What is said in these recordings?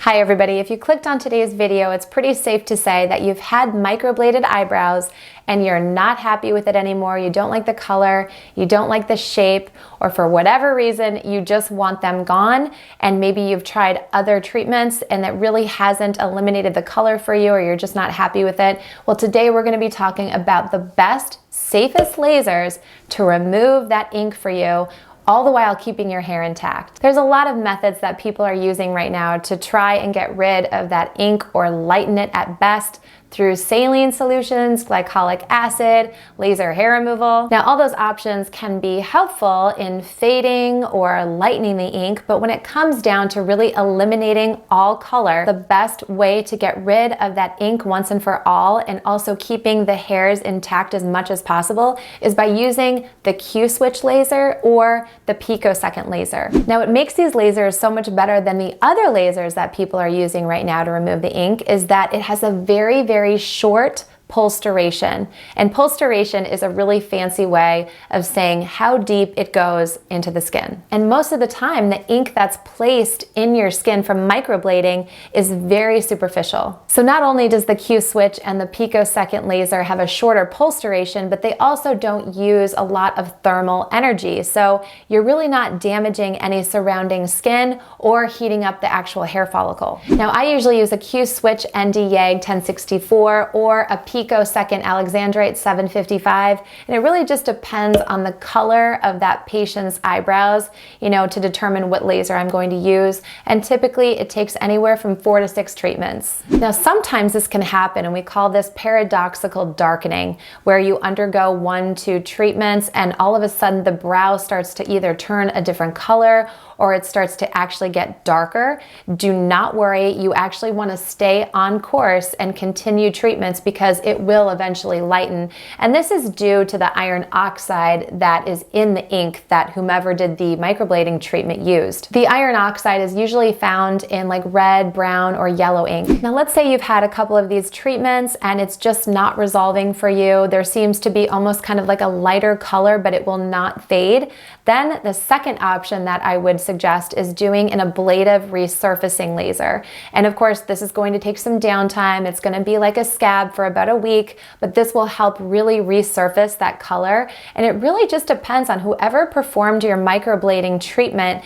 Hi everybody, if you clicked on today's video, it's pretty safe to say that you've had microbladed eyebrows and you're not happy with it anymore. You don't like the color, you don't like the shape, or for whatever reason, you just want them gone. And maybe you've tried other treatments and that really hasn't eliminated the color for you, or you're just not happy with it. Well, today we're gonna be talking about the best, safest lasers to remove that ink for you, all the while keeping your hair intact. There's a lot of methods that people are using right now to try and get rid of that ink or lighten it at best through saline solutions, glycolic acid, laser hair removal. Now, all those options can be helpful in fading or lightening the ink, but when it comes down to really eliminating all color, the best way to get rid of that ink once and for all, and also keeping the hairs intact as much as possible, is by using the Q-switch laser or the picosecond laser. Now, what makes these lasers so much better than the other lasers that people are using right now to remove the ink is that it has a very short pulse duration. And pulse duration is a really fancy way of saying how deep it goes into the skin. And most of the time, the ink that's placed in your skin from microblading is very superficial. So not only does the Q-switch and the picosecond laser have a shorter pulse duration, but they also don't use a lot of thermal energy. So you're really not damaging any surrounding skin or heating up the actual hair follicle. Now, I usually use a Q-switch ND YAG 1064 or a picosecond Alexandrite 755, and it really just depends on the color of that patient's eyebrows, to determine what laser I'm going to use. And typically it takes anywhere from 4 to 6 treatments. Now, sometimes this can happen, and we call this paradoxical darkening, where you undergo 1-2 treatments and all of a sudden the brow starts to either turn a different color or it starts to actually get darker. Do not worry, you actually want to stay on course and continue treatments because it will eventually lighten. And this is due to the iron oxide that is in the ink that whomever did the microblading treatment used. The iron oxide is usually found in like red, brown, or yellow ink. Now, let's say you've had a couple of these treatments and it's just not resolving for you. There seems to be almost kind of like a lighter color, but it will not fade. Then the second option that I would suggest is doing an ablative resurfacing laser. And of course, this is going to take some downtime. It's going to be like a scab for about a week, but this will help really resurface that color. And it really just depends on whoever performed your microblading treatment.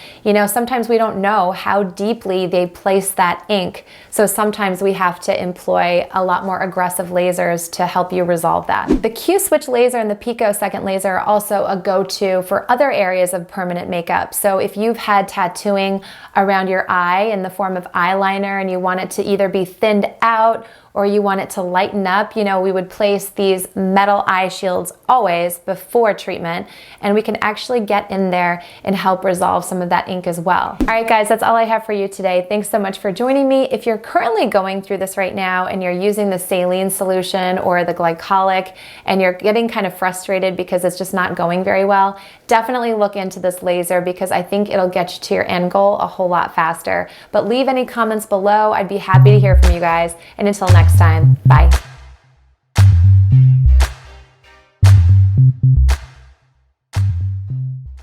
Sometimes we don't know how deeply they place that ink. So sometimes we have to employ a lot more aggressive lasers to help you resolve that. The Q-switch laser and the picosecond laser are also a go-to for other areas of permanent makeup. So if you've had tattooing around your eye in the form of eyeliner and you want it to either be thinned out or you want it to lighten up, we would place these metal eye shields always before treatment, and we can actually get in there and help resolve some of that ink as well. All right, guys, that's all I have for you today. Thanks so much for joining me. If you're currently going through this right now and you're using the saline solution or the glycolic and you're getting kind of frustrated because it's just not going very well, definitely look into this laser because I think it'll get you to your end goal a whole lot faster. But leave any comments below. I'd be happy to hear from you guys. And until next time, bye.